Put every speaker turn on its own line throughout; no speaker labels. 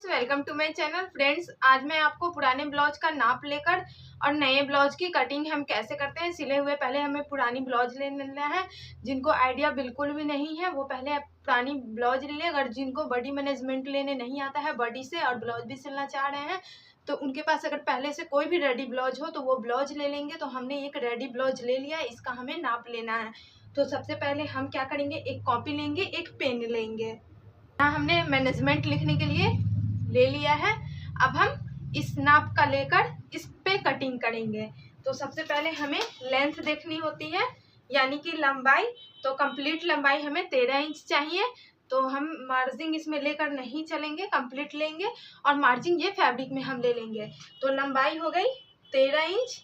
Welcome to my channel friends. आज मैं आपको पुराने ब्लाउज का नाप लेकर और नए ब्लाउज की कटिंग हम कैसे करते हैं सिले हुए। पहले हमें पुरानी ब्लाउज ले लेना है। जिनको आइडिया बिल्कुल भी नहीं है वो पहले पुरानी ब्लाउज ले लें। अगर जिनको बॉडी मैनेजमेंट लेने नहीं आता है बॉडी से और ब्लाउज भी सिलना चाह रहे हैं तो उनके पास अगर पहले से कोई भी रेडी ब्लाउज हो तो वो ब्लाउज ले लेंगे। तो हमने एक रेडी ब्लाउज ले लिया, इसका हमें नाप लेना है। तो सबसे पहले हम क्या करेंगे, एक कॉपी लेंगे, एक पेन लेंगे। यहाँ हमने मैनेजमेंट लिखने के लिए ले लिया है। अब हम इस नाप का लेकर इस पे कटिंग करेंगे। तो सबसे पहले हमें लेंथ देखनी होती है, यानी कि लंबाई। तो कंप्लीट लंबाई हमें 13 इंच चाहिए। तो हम मार्जिंग इसमें लेकर नहीं चलेंगे, कंप्लीट लेंगे और मार्जिंग ये फैब्रिक में हम ले लेंगे। तो लंबाई हो गई 13 इंच।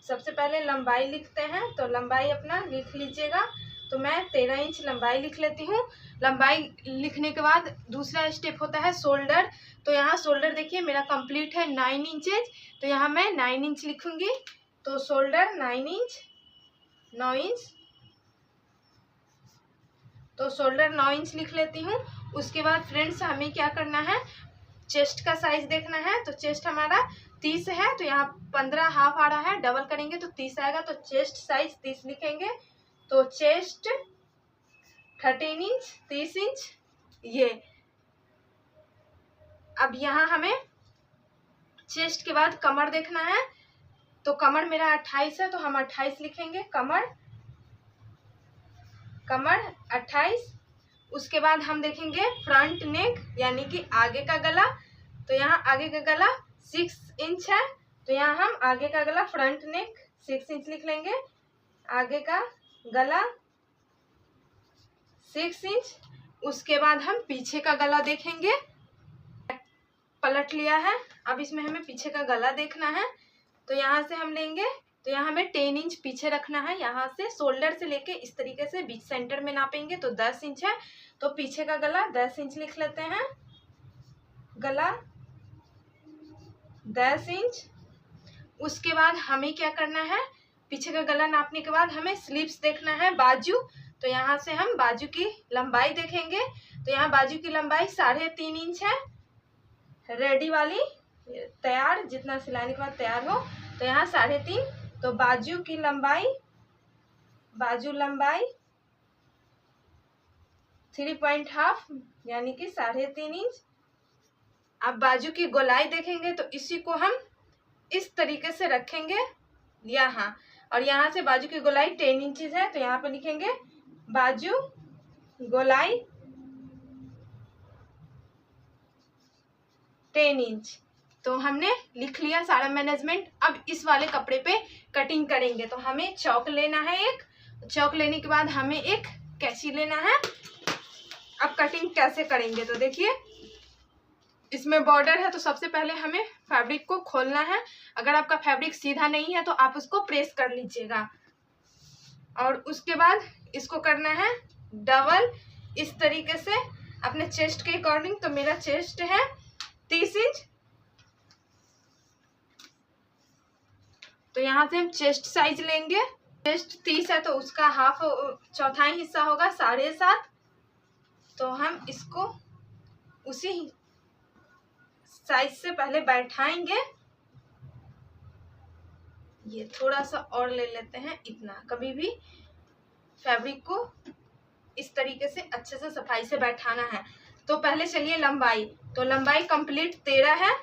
सबसे पहले लंबाई लिखते हैं, तो लंबाई अपना लिख लीजिएगा। तो मैं 13 इंच लंबाई लिख लेती हूँ। लंबाई लिखने के बाद दूसरा स्टेप होता है शोल्डर। तो यहाँ शोल्डर देखिए मेरा कंप्लीट है 9 इंचेज। तो यहाँ मैं 9 इंच लिखूंगी। तो शोल्डर 9 इंच, 9 इंच। तो शोल्डर 9 इंच लिख लेती हूँ। उसके बाद फ्रेंड्स हमें क्या करना है, चेस्ट का साइज देखना है। तो चेस्ट हमारा 30 है, तो यहाँ 15 हाफ आ रहा है, डबल करेंगे तो 30 आएगा। तो चेस्ट साइज 30 लिखेंगे। तो चेस्ट 13 इंच, 30 इंच ये। अब यहाँ हमें चेस्ट के बाद कमर देखना है। तो कमर मेरा 28 है, तो हम 28 लिखेंगे। कमर 28। उसके बाद हम देखेंगे फ्रंट नेक, यानी कि आगे का गला। तो यहाँ आगे का गला 6 इंच है, तो यहाँ हम आगे का गला फ्रंट नेक 6 इंच लिख लेंगे। आगे का गला 6 इंच। उसके बाद हम पीछे का गला देखेंगे। पलट लिया है, अब इसमें हमें पीछे का गला देखना है। तो यहाँ से हम लेंगे, तो यहाँ हमें 10 इंच पीछे रखना है। यहाँ से शोल्डर से लेके इस तरीके से बीच सेंटर में नापेंगे तो 10 इंच है। तो पीछे का गला 10 इंच लिख लेते हैं। गला 10 इंच। उसके बाद हमें क्या करना है, पीछे का गला नापने के बाद हमें स्लीव्स देखना है, बाजू। तो यहाँ से हम बाजू की लंबाई देखेंगे। तो यहाँ बाजू की लंबाई 3.5 इंच है, रेडी वाली, तैयार, जितना सिलाने के बाद तैयार हो। तो यहाँ 3.5। तो बाजू की लंबाई, बाजू लंबाई 3.5 यानी कि 3.5 इंच। अब बाजू की गोलाई देखेंगे तो इसी को हम इस तरीके से रखेंगे यहाँ, और यहाँ से बाजू की गोलाई 10 इंचेस है। तो यहाँ पे लिखेंगे बाजू गोलाई 10 इंच। तो हमने लिख लिया सारा मैनेजमेंट। अब इस वाले कपड़े पे कटिंग करेंगे। तो हमें चौक लेना है एक। चौक लेने के बाद हमें एक कैंची लेना है। अब कटिंग कैसे करेंगे, तो देखिए इसमें बॉर्डर है। तो सबसे पहले हमें फैब्रिक को खोलना है। अगर आपका फैब्रिक सीधा नहीं है तो आप उसको प्रेस कर लीजिएगा। और उसके बाद इसको करना है डबल, इस तरीके से अपने चेस्ट के अकॉर्डिंग। तो मेरा चेस्ट है 30 इंच। तो यहाँ से हम चेस्ट साइज लेंगे। चेस्ट 30 है तो उसका हाफ, चौथाई हिस्सा होगा 7.5। तो हम इसको उसी साइज से पहले बैठाएंगे। ये थोड़ा सा और ले लेते हैं, इतना। कभी भी फैब्रिक को इस तरीके से अच्छे से सफाई से बैठाना है। तो पहले चलिए लंबाई। तो लंबाई कंप्लीट 13 है।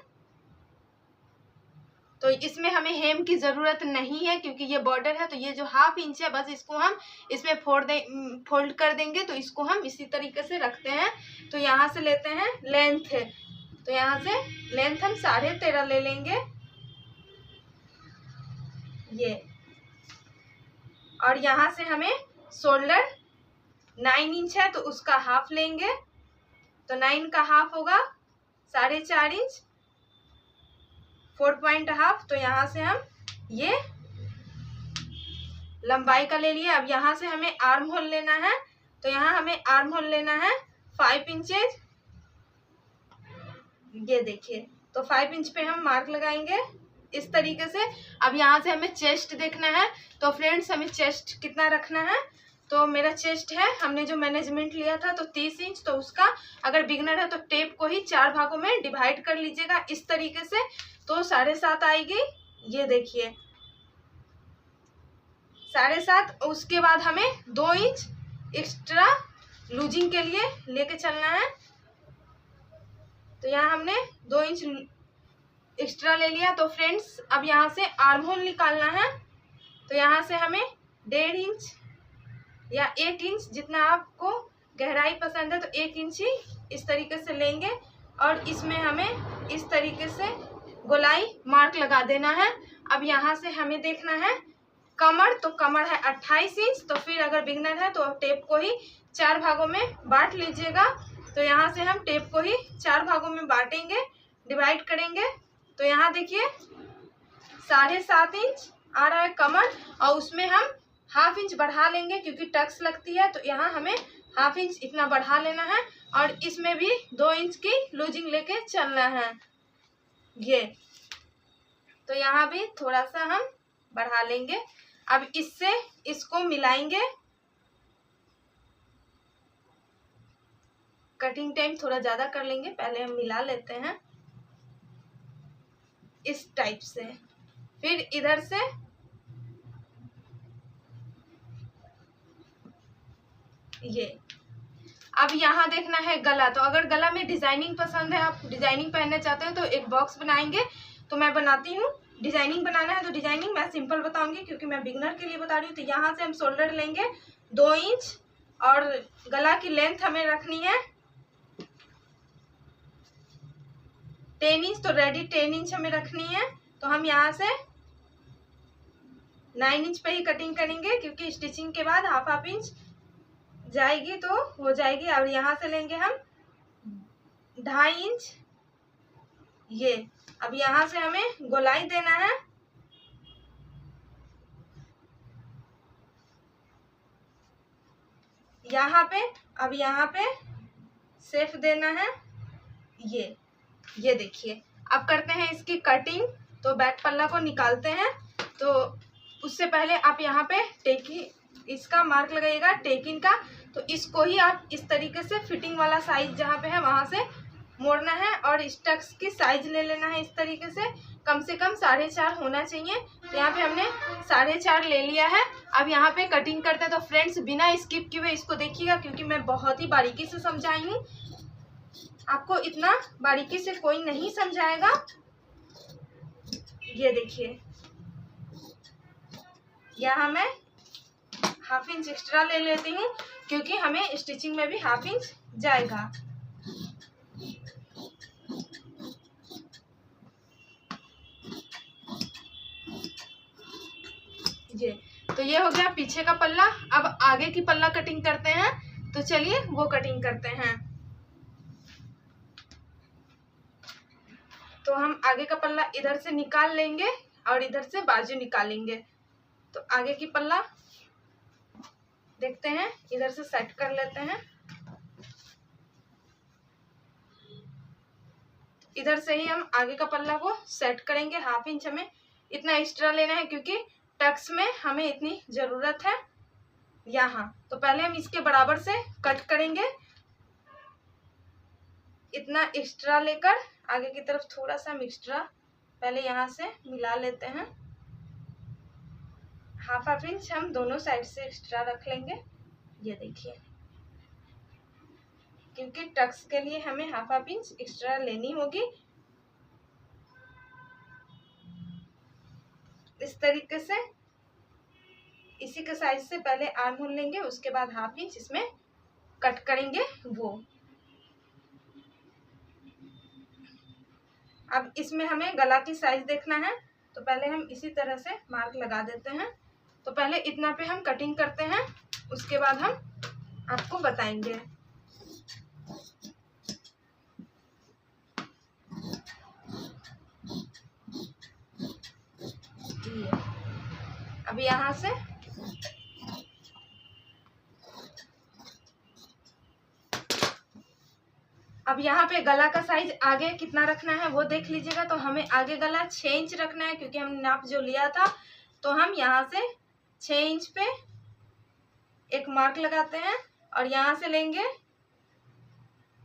तो इसमें हमें हेम की ज़रूरत नहीं है क्योंकि ये बॉर्डर है। तो ये जो हाफ इंच है बस इसको हम इसमें फोल्ड कर देंगे। तो इसको हम इसी तरीके से रखते हैं। तो यहाँ से लेते हैं लेंथ। तो यहाँ से लेंथ हम 13.5 ले लेंगे ये। और यहाँ से हमें शोल्डर 9 इंच है तो उसका हाफ लेंगे। तो 9 का हाफ होगा 4.5 इंच, 4.5। तो यहाँ से हम ये लंबाई का ले लिए। अब यहाँ से हमें आर्म होल लेना है। तो यहाँ हमें आर्म होल लेना है 5 इंचेज। ये देखिए, तो 5 इंच पे हम मार्क लगाएंगे इस तरीके से। अब यहाँ से हमें चेस्ट देखना है। तो फ्रेंड्स हमें चेस्ट कितना रखना है, तो मेरा चेस्ट है, हमने जो मेजरमेंट लिया था तो 30 इंच, तो उसका अगर बिगनर है तो टेप को ही 4 भागों में डिवाइड कर लीजिएगा इस तरीके से, तो 7.5 आएगी। ये देखिए 7.5। उसके बाद हमें 2 इंच एक्स्ट्रा लूजिंग के लिए लेके चलना है। तो यहाँ हमने 2 इंच एक्स्ट्रा ले लिया। तो फ्रेंड्स अब यहाँ से आर्म होल निकालना है। तो यहाँ से हमें 1.5 इंच या 1 इंच, जितना आपको गहराई पसंद है तो 1 इंच ही इस तरीके से लेंगे और इसमें हमें इस तरीके से गोलाई मार्क लगा देना है। अब यहाँ से हमें देखना है कमर, तो कमर है 28 इंच। तो फिर अगर बिगनर है तो टेप को ही 4 भागों में बांट लीजिएगा। तो यहाँ से हम टेप को ही 4 भागों में बांटेंगे, डिवाइड करेंगे। तो यहाँ देखिए 7.5 इंच आ रहा है कमर, और उसमें हम 1/2 इंच बढ़ा लेंगे क्योंकि टक्स लगती है। तो यहाँ हमें 1/2 इंच इतना बढ़ा लेना है और इसमें भी 2 इंच की लूजिंग लेके चलना है। ये तो यहाँ भी थोड़ा सा हम बढ़ा लेंगे। अब इससे इसको मिलाएंगे। कटिंग टाइम थोड़ा ज़्यादा कर लेंगे, पहले हम मिला लेते हैं इस टाइप से। फिर इधर से ये। अब यहाँ देखना है गला। तो अगर गला में डिजाइनिंग पसंद है, आप डिजाइनिंग पहनना चाहते हैं तो एक बॉक्स बनाएंगे। तो मैं बनाती हूँ। डिजाइनिंग बनाना है तो डिजाइनिंग मैं सिंपल बताऊंगी क्योंकि मैं बिगनर के लिए बता रही हूँ। तो यहाँ से हम शोल्डर लेंगे 2 इंच और गला की लेंथ हमें रखनी है 10 इंच। तो रेडी 10 इंच हमें रखनी है। तो हम यहाँ से 9 इंच पे ही कटिंग करेंगे क्योंकि स्टिचिंग के बाद 1/2 इंच जाएगी तो हो जाएगी। और यहाँ से लेंगे हम 2.5 इंच। ये अब यहाँ से हमें गोलाई देना है। यहाँ पे अब यहाँ पे सेफ देना है। ये देखिए। अब करते हैं इसकी कटिंग। तो बैक पल्ला को निकालते हैं। तो उससे पहले आप यहाँ पे इसका मार्क लगाइएगा टेकिन का। तो इसको ही आप इस तरीके से फिटिंग वाला साइज जहाँ पे है वहाँ से मोड़ना है और स्टक्स की साइज ले लेना है इस तरीके से कम 4.5 होना चाहिए। तो यहाँ पे हमने 4.5 ले लिया है। अब यहाँ पे कटिंग करते हैं। तो फ्रेंड्स बिना स्किप किए हुए इसको देखिएगा क्योंकि मैं बहुत ही बारीकी से समझाई हूँ। आपको इतना बारीकी से कोई नहीं समझाएगा। ये देखिए यहाँ मैं 1/2 इंच एक्स्ट्रा ले लेती हूँ क्योंकि हमें स्टिचिंग में भी 1/2 इंच जाएगा। तो ये हो गया पीछे का पल्ला। अब आगे की पल्ला कटिंग करते हैं। तो चलिए वो कटिंग करते हैं। तो हम आगे का पल्ला इधर से निकाल लेंगे और इधर से बाजू निकालेंगे। तो आगे की पल्ला देखते हैं, इधर से सेट कर लेते हैं। इधर से ही हम आगे का पल्ला को सेट करेंगे। 1/2 इंच हमें इतना एक्स्ट्रा लेना है क्योंकि टक्स में हमें इतनी जरूरत है यहाँ। तो पहले हम इसके बराबर से कट करेंगे। इतना एक्स्ट्रा लेकर आगे की तरफ थोड़ा सा हम एक्स्ट्रा पहले यहाँ से मिला लेते हैं। 1/2 इंच हम दोनों साइड से एक्स्ट्रा रख लेंगे। ये देखिए क्योंकि टक्स के लिए हमें 1/2 इंच एक्स्ट्रा लेनी होगी। इस तरीके से इसी के साइज से पहले आर्म होल लेंगे, उसके बाद 1/2 इंच इसमें कट करेंगे वो। अब इसमें हमें गला की साइज देखना है। तो पहले हम इसी तरह से मार्क लगा देते हैं। तो पहले इतना पे हम कटिंग करते हैं, उसके बाद हम आपको बताएंगे। अब यहाँ से अब यहाँ पे गला का साइज आगे कितना रखना है वो देख लीजिएगा। तो हमें आगे गला 6 इंच रखना है क्योंकि हमने नाप जो लिया था। तो हम यहाँ से 6 इंच पे एक मार्क लगाते हैं और यहाँ से लेंगे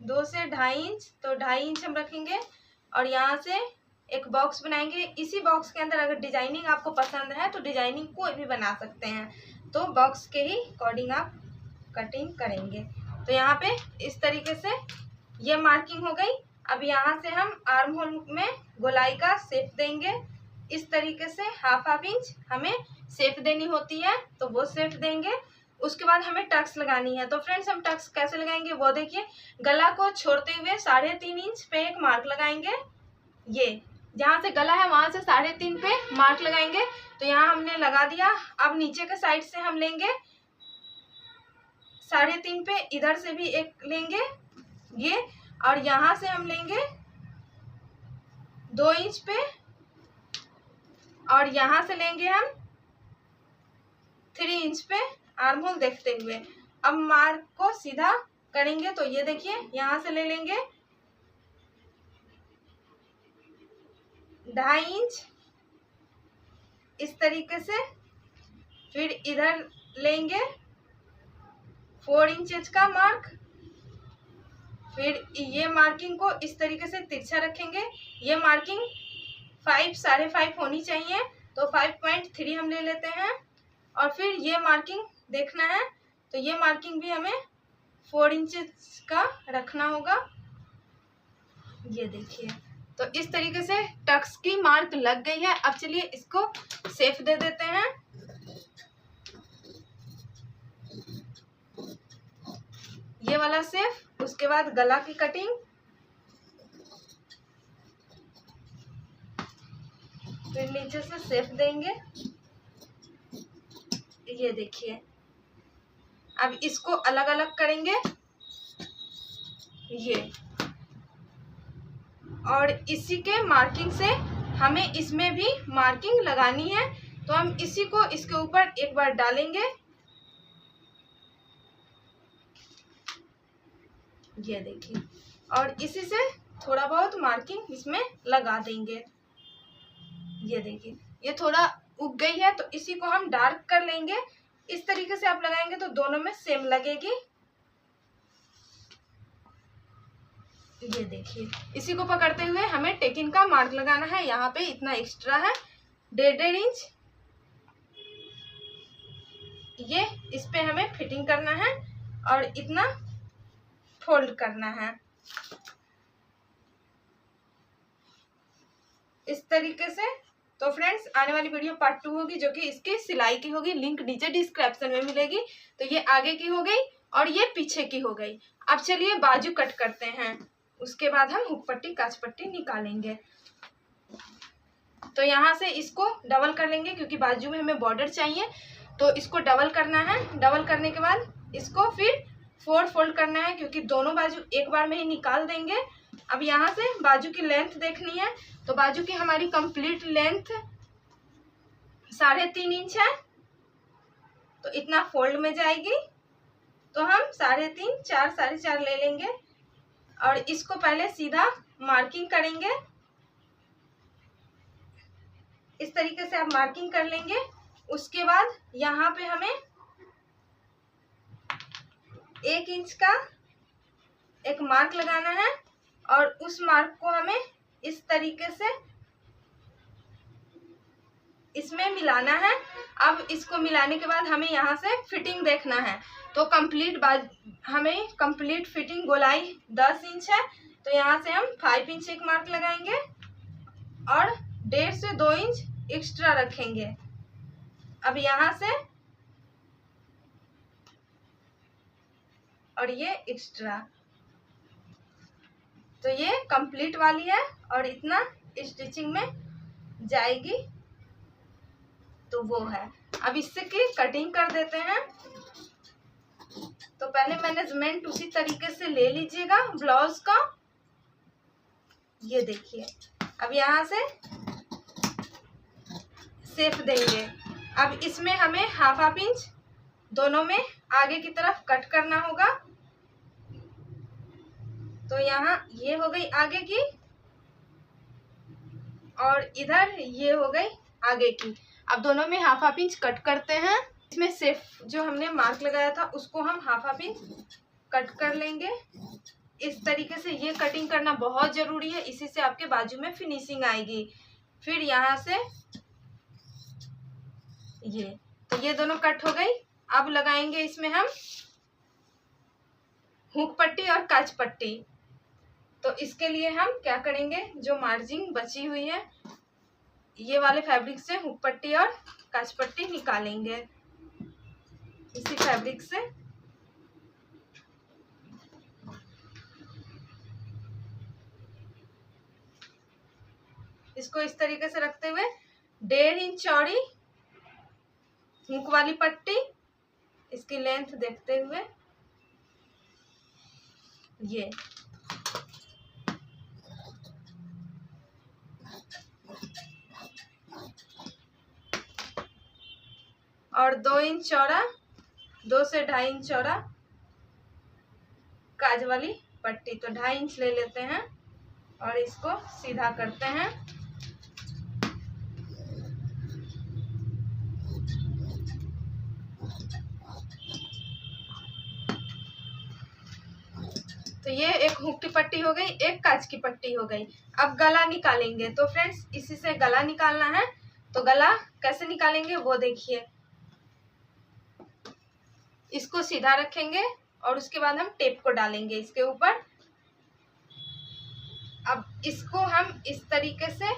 2 से 2.5 इंच, तो 2.5 इंच हम रखेंगे और यहाँ से एक बॉक्स बनाएंगे। इसी बॉक्स के अंदर अगर डिजाइनिंग आपको पसंद है तो डिजाइनिंग कोई भी बना सकते हैं, तो बॉक्स के ही अकॉर्डिंग आप कटिंग करेंगे। तो यहाँ पे इस तरीके से ये मार्किंग हो गई। अब यहाँ से हम आर्म होल में गोलाई का शेप देंगे। इस तरीके से हाफ इंच हमें शेप देनी होती है, तो वो शेप देंगे। उसके बाद हमें टक्स लगानी है। तो फ्रेंड्स हम टक्स कैसे लगाएंगे वो देखिए। गला को छोड़ते हुए 3.5 इंच पे एक मार्क लगाएंगे। ये जहाँ से गला है वहां से 3.5 पे मार्क लगाएंगे। तो यहाँ हमने लगा दिया। अब नीचे के साइड से हम लेंगे 3.5 पे, इधर से भी एक लेंगे ये, और यहाँ से हम लेंगे 2 इंच पे, और यहाँ से लेंगे हम 3 इंच पे आर्म होल देखते हुए। अब मार्क को सीधा करेंगे तो ये देखिए यहाँ से ले लेंगे 2.5 इंच इस तरीके से, फिर इधर लेंगे 4 इंच का मार्क, फिर ये मार्किंग को इस तरीके से तिरछा रखेंगे। ये मार्किंग 5.5 होनी चाहिए, तो 5.3 हम ले लेते हैं। और फिर ये मार्किंग देखना है, तो ये मार्किंग भी हमें 4 इंच का रखना होगा। ये देखिए, तो इस तरीके से टक्स की मार्क लग गई है। अब चलिए इसको शेप दे देते हैं। ये वाला शेप, उसके बाद गला की कटिंग, फिर नीचे से शेप देंगे। ये देखिए, अब इसको अलग अलग करेंगे ये, और इसी के मार्किंग से हमें इसमें भी मार्किंग लगानी है। तो हम इसी को इसके ऊपर एक बार डालेंगे। ये देखिए, और इसी से थोड़ा बहुत मार्किंग इसमें लगा देंगे। ये देखिए, ये थोड़ा उग गई है, तो इसी को हम डार्क कर लेंगे। इस तरीके से आप लगाएंगे तो दोनों में सेम लगेगी। ये देखिए, इसी को पकड़ते हुए हमें टेकिन का मार्क लगाना है। यहाँ पे इतना एक्स्ट्रा है 1.5 इंच, ये इस पे हमें फिटिंग करना है और इतना फोल्ड करना है इस तरीके से। तो फ्रेंड्स, आने वाली वीडियो पार्ट 2 होगी जो कि इसकी सिलाई की होगी, लिंक नीचे डिस्क्रिप्शन में मिलेगी। तो ये आगे की हो गई और ये पीछे की हो गई। अब चलिए बाजू कट करते हैं, उसके बाद हम हुक पट्टी काज पट्टी निकालेंगे। तो यहाँ से इसको डबल कर लेंगे क्योंकि बाजू में हमें बॉर्डर चाहिए, तो इसको डबल करना है। डबल करने के बाद इसको फिर 4 फोल्ड करना है क्योंकि दोनों बाजू एक बार में ही निकाल देंगे। अब यहाँ से बाजू की लेंथ देखनी है, तो बाजू की हमारी कंप्लीट लेंथ 3.5 इंच है, तो इतना फोल्ड में जाएगी। तो हम 3.5 4.5 ले लेंगे और इसको पहले सीधा मार्किंग करेंगे। इस तरीके से आप मार्किंग कर लेंगे। उसके बाद यहाँ पे हमें 1 इंच का एक मार्क लगाना है और उस मार्क को हमें इस तरीके से इसमें मिलाना है। अब इसको मिलाने के बाद हमें यहाँ से फिटिंग देखना है। तो हमें कंप्लीट फिटिंग गोलाई 10 इंच है, तो यहाँ से हम 5 इंच एक मार्क लगाएंगे और 1.5 से 2 इंच एक्स्ट्रा रखेंगे। अब यहाँ से और ये एक्स्ट्रा, तो ये कंप्लीट वाली है और इतना स्टिचिंग में जाएगी, तो वो है। अब इससे की कटिंग कर देते हैं। तो पहले मैनेजमेंट उसी तरीके से ले लीजिएगा ब्लाउज का। ये देखिए, अब यहाँ से शेप देंगे। अब इसमें हमें हाफ इंच दोनों में आगे की तरफ कट करना होगा। तो यहाँ ये हो गई आगे की और इधर ये हो गई आगे की। अब दोनों में हाफ इंच कट करते हैं। इसमें सेफ जो हमने मार्क लगाया था उसको हम हाफ इंच कट कर लेंगे। इस तरीके से ये कटिंग करना बहुत ज़रूरी है, इसी से आपके बाजू में फिनिशिंग आएगी। फिर यहाँ से ये दोनों कट हो गई। अब लगाएंगे इसमें हम हुक पट्टी और काज पट्टी। तो इसके लिए हम क्या करेंगे, जो मार्जिन बची हुई है ये वाले फैब्रिक से हुक पट्टी और काज पट्टी निकालेंगे। इसी फैब्रिक से इसको इस तरीके से रखते हुए 1.5 इंच चौड़ी हुक वाली पट्टी, इसकी लेंथ देखते हुए ये और 2 इंच चौड़ा, 2 से 2.5 इंच चौड़ा काज वाली पट्टी। तो 2.5 इंच ले लेते हैं और इसको सीधा करते हैं। तो ये एक हुक की पट्टी हो गई, एक काज की पट्टी हो गई। अब गला निकालेंगे। तो फ्रेंड्स इसी से गला निकालना है। तो गला कैसे निकालेंगे वो देखिए। इसको सीधा रखेंगे और उसके बाद हम टेप को डालेंगे इसके ऊपर। अब इसको हम इस तरीके से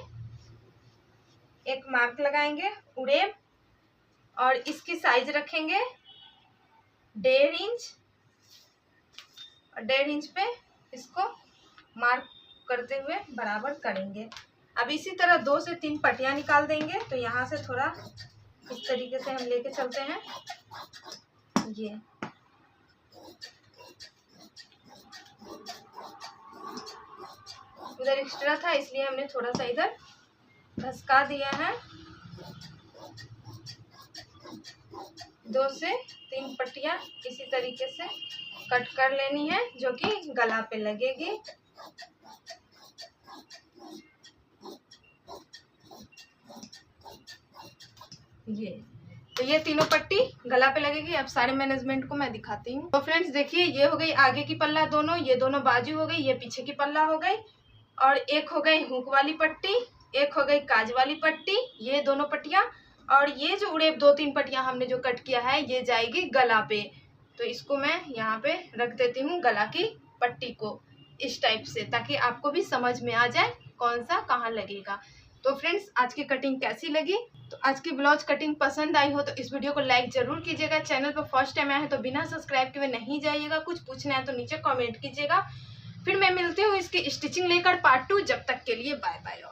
एक मार्क लगाएंगे उड़ेब और इसकी साइज रखेंगे 1.5 इंच और 1.5 इंच पे इसको मार्क करते हुए बराबर करेंगे। अब इसी तरह 2 से 3 पट्टियां निकाल देंगे। तो यहाँ से थोड़ा इस तरीके से हम लेके चलते हैं। ये इधर एक्स्ट्रा था इसलिए हमने थोड़ा सा इधर धसका दिया है। 2 से 3 पट्टियां इसी तरीके से कट कर लेनी है जो कि गला पे लगेगी। तो ये तीनों पट्टी गला पे लगेगी। अब सारे मैनेजमेंट को मैं दिखाती हूँ। तो फ्रेंड्स देखिए, ये हो गई आगे की पल्ला दोनों, ये दोनों बाजू हो गई, ये पीछे की पल्ला हो गई और एक हो गई हुक वाली पट्टी, एक हो गई काज वाली पट्टी, ये दोनों पट्टियां। और ये जो उड़ेब 2-3 पट्टियां हमने जो कट किया है ये जाएगी गला पे। तो इसको मैं यहाँ पे रख देती हूँ गला की पट्टी को इस टाइप से, ताकि आपको भी समझ में आ जाए कौन सा कहाँ लगेगा। तो फ्रेंड्स आज की कटिंग कैसी लगी? तो आज की ब्लाउज कटिंग पसंद आई हो तो इस वीडियो को लाइक जरूर कीजिएगा। चैनल पर फर्स्ट टाइम आया है तो बिना सब्सक्राइब किए नहीं जाइएगा। कुछ पूछना है तो नीचे कमेंट कीजिएगा। फिर मैं मिलती हूँ इसकी स्टिचिंग लेकर पार्ट 2। जब तक के लिए बाय बाय।